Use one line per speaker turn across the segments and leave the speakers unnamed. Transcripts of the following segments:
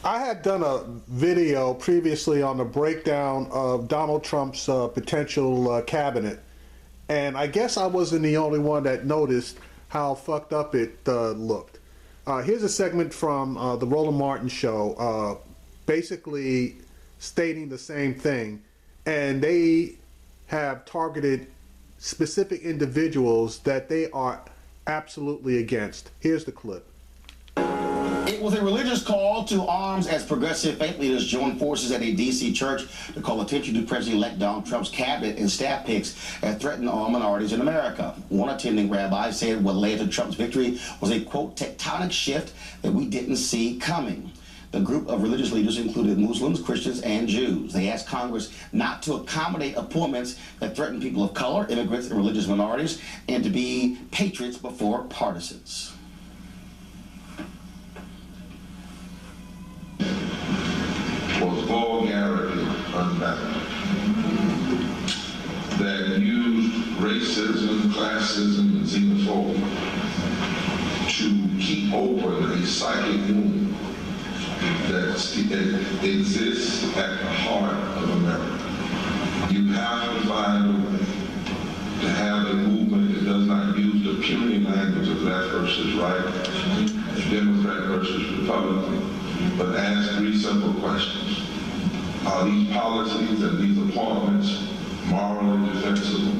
I had done a video previously on the breakdown of Donald Trump's potential cabinet, and I guess I wasn't the only one that noticed how fucked up it looked. Here's a segment from the Roland Martin show, basically stating the same thing, and they have targeted specific individuals that they are absolutely against. Here's the clip.
It was a religious call to arms as progressive faith leaders joined forces at a D.C. church to call attention to President-elect Donald Trump's cabinet and staff picks that threaten all minorities in America. One attending rabbi said what led to Trump's victory was a, quote, tectonic shift that we didn't see coming. The group of religious leaders included Muslims, Christians, and Jews. They asked Congress not to accommodate appointments that threaten people of color, immigrants, and religious minorities, and to be patriots before partisans.
Was vulgarity unbounded, that used racism, classism, and xenophobia to keep open a psychic wound that exists at the heart of America. You have to find a way to have a movement that does not use the puny language of left versus right, Democrat versus Republican, but ask three simple questions. Are these policies and these appointments morally defensible,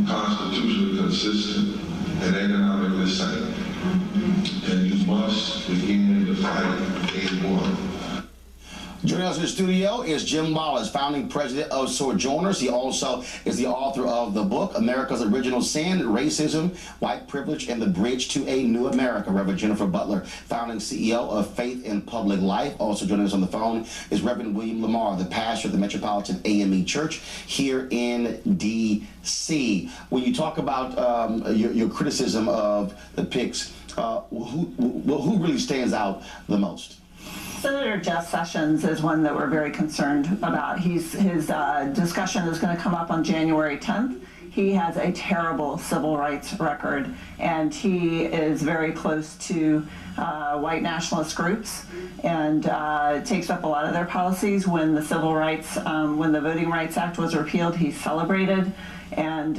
constitutionally consistent, and economically sane? And you must begin to fight day one.
Joining us in the studio is Jim Wallace, founding president of Sojourners. He also is the author of the book, America's Original Sin, Racism, White Privilege, and the Bridge to a New America. Reverend Jennifer Butler, founding CEO of Faith in Public Life. Also joining us on the phone is Reverend William Lamar, the pastor of the Metropolitan AME Church here in D.C. When you talk about your criticism of the picks, who really stands out the most?
Senator Jeff Sessions is one that we're very concerned about. His discussion is going to come up on January 10th. He has a terrible civil rights record, and he is very close to white nationalist groups, and takes up a lot of their policies. When the when the Voting Rights Act was repealed, he celebrated, and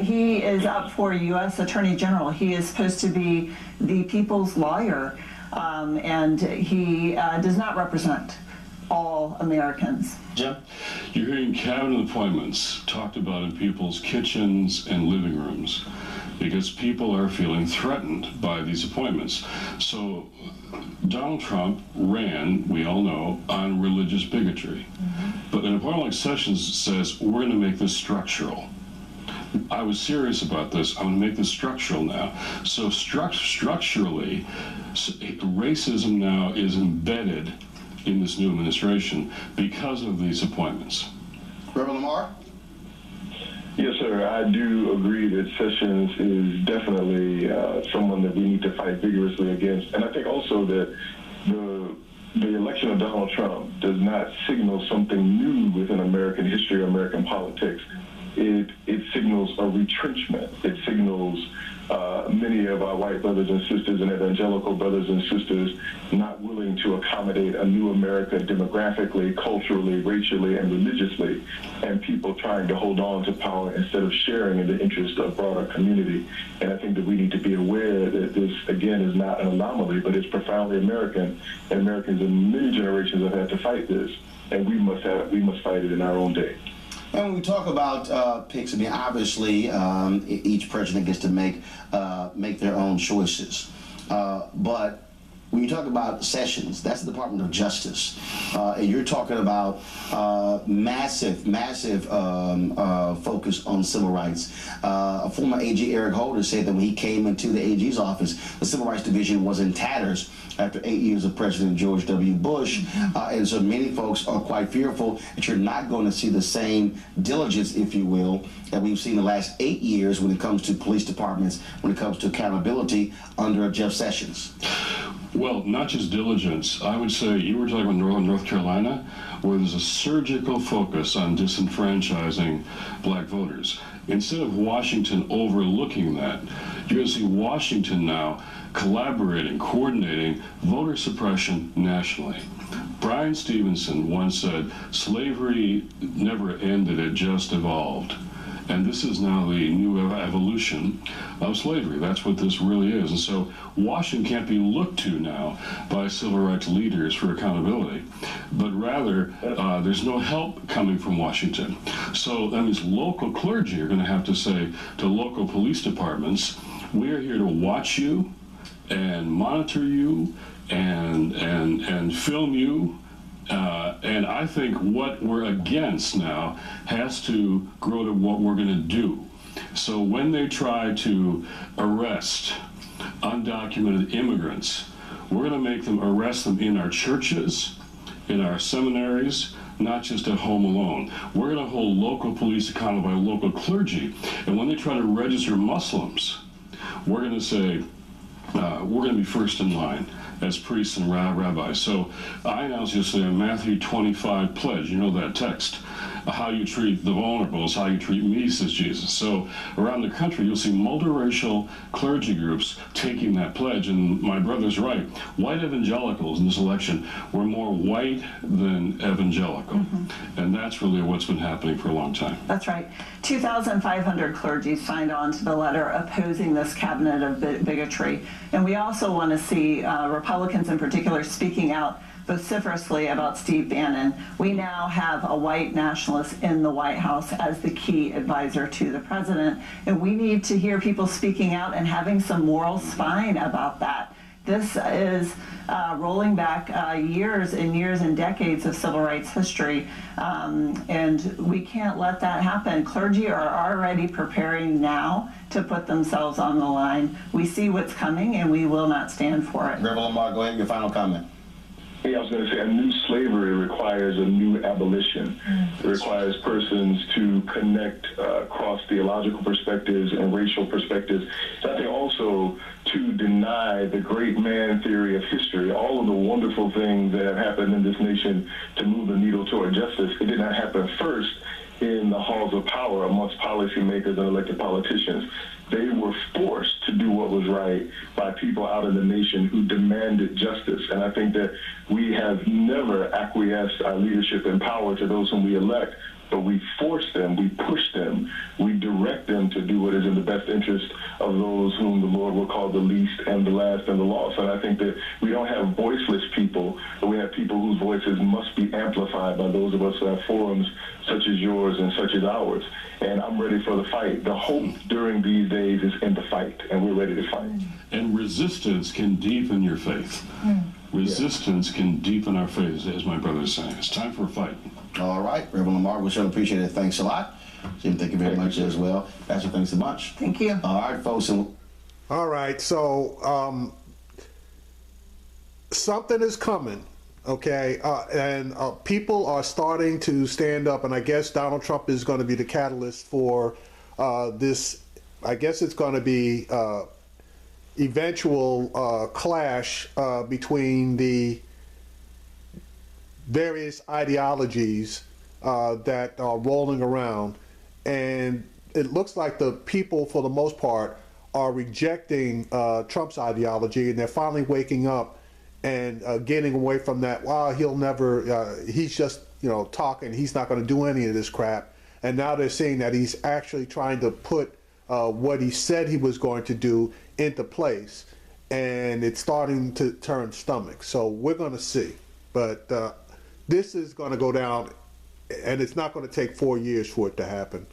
he is up for U.S. Attorney General. He is supposed to be the people's lawyer. And he does not represent all Americans.
Jim?
You're hearing cabinet appointments talked about in people's kitchens and living rooms because people are feeling threatened by these appointments. So Donald Trump ran, we all know, on religious bigotry. But an appointment like Sessions says, we're going to make this structural. I was serious about this. I'm going to make this structural now. So structurally, racism now is embedded in this new administration because of these appointments.
Reverend Lamar?
Yes, sir. I do agree that Sessions is definitely someone that we need to fight vigorously against. And I think also that the election of Donald Trump does not signal something new within American history or American politics. It signals a retrenchment. It signals many of our white brothers and sisters and evangelical brothers and sisters not willing to accommodate a new America demographically, culturally, racially, and religiously, and people trying to hold on to power instead of sharing in the interest of broader community. And I think that we need to be aware that this, again, is not an anomaly, but it's profoundly American, and Americans in many generations have had to fight this, and we must fight it in our own day.
And when we talk about picks, I mean, obviously, each president gets to make their own choices. But when you talk about Sessions, that's the Department of Justice, and you're talking about massive focus on civil rights. A former AG, Eric Holder, said that when he came into the AG's office, the Civil Rights Division was in tatters after 8 years of President George W. Bush. And so many folks are quite fearful that you're not going to see the same diligence, if you will, that we've seen the last 8 years when it comes to police departments, when it comes to accountability under Jeff Sessions.
Well, not just diligence. I would say you were talking about North Carolina, where there's a surgical focus on disenfranchising black voters. Instead of Washington overlooking that, you're going to see Washington now collaborating, coordinating voter suppression nationally. Brian Stevenson once said, slavery never ended, it just evolved. And this is now the new evolution of slavery. That's what this really is. And so Washington can't be looked to now by civil rights leaders for accountability, but rather there's no help coming from Washington. So that means local clergy are going to have to say to local police departments, we are here to watch you and monitor you and film you. And I think what we're against now has to grow to what we're going to do. So when they try to arrest undocumented immigrants, we're going to make them arrest them in our churches, in our seminaries, not just at home alone. We're going to hold local police accountable by local clergy. And when they try to register Muslims, we're going to say, we're going to be first in line as priests and rabbis. So I announced yesterday a Matthew 25 pledge, you know that text. How you treat the vulnerable is how you treat me, says Jesus. So around the country, you'll see multiracial clergy groups taking that pledge. And my brother's right. White evangelicals in this election were more white than evangelical. And that's really what's been happening for a long time.
That's right. 2,500 clergy signed on to the letter opposing this cabinet of bigotry. And we also want to see Republicans in particular speaking out vociferously about Steve Bannon. We now have a white nationalist in the White House as the key advisor to the president, and we need to hear people speaking out and having some moral spine about that. This is rolling back years and years and decades of civil rights history, and we can't let that happen. Clergy are already preparing now to put themselves on the line. We see what's coming, and we will not stand for it.
Reverend Lamar, go ahead, your final comment.
Yeah, I was going to say, a new slavery requires a new abolition. It requires persons to connect across theological perspectives and racial perspectives. I think also to deny the great man theory of history, all of the wonderful things that have happened in this nation to move the needle toward justice. It did not happen first in the halls of power amongst policymakers and elected politicians. They were forced to do what was right by people out in the nation who demanded justice. And I think that we have never acquiesced our leadership and power to those whom we elect, but we force them, we push them, we direct them to do what is in the best interest of those whom the Lord will call the least and the last and the lost. And I think that we don't have voiceless people, but we have people whose voices must be amplified by those of us who have forums such as yours and such as ours. And I'm ready for the fight. The hope during these days is in the fight, and we're ready to fight.
And resistance can deepen your faith. Resistance can deepen our faith, as my brother is saying. It's time for a fight.
All right, Reverend Lamar, we sure appreciate it. Thanks a lot. Jim, thank you very much as well. Pastor, thanks a bunch.
Thank you.
All right, folks.
All right, so something is coming, okay? And people are starting to stand up, and I guess Donald Trump is going to be the catalyst for this. I guess it's going to be eventual clash between the various ideologies that are rolling around, and it looks like the people, for the most part, are rejecting Trump's ideology, and they're finally waking up and getting away from that. Wow, he'll never. He's just talking. He's not going to do any of this crap. And now they're seeing that he's actually trying to put what he said he was going to do into place, and it's starting to turn stomach. So we're going to see, but this is going to go down, and it's not going to take 4 years for it to happen.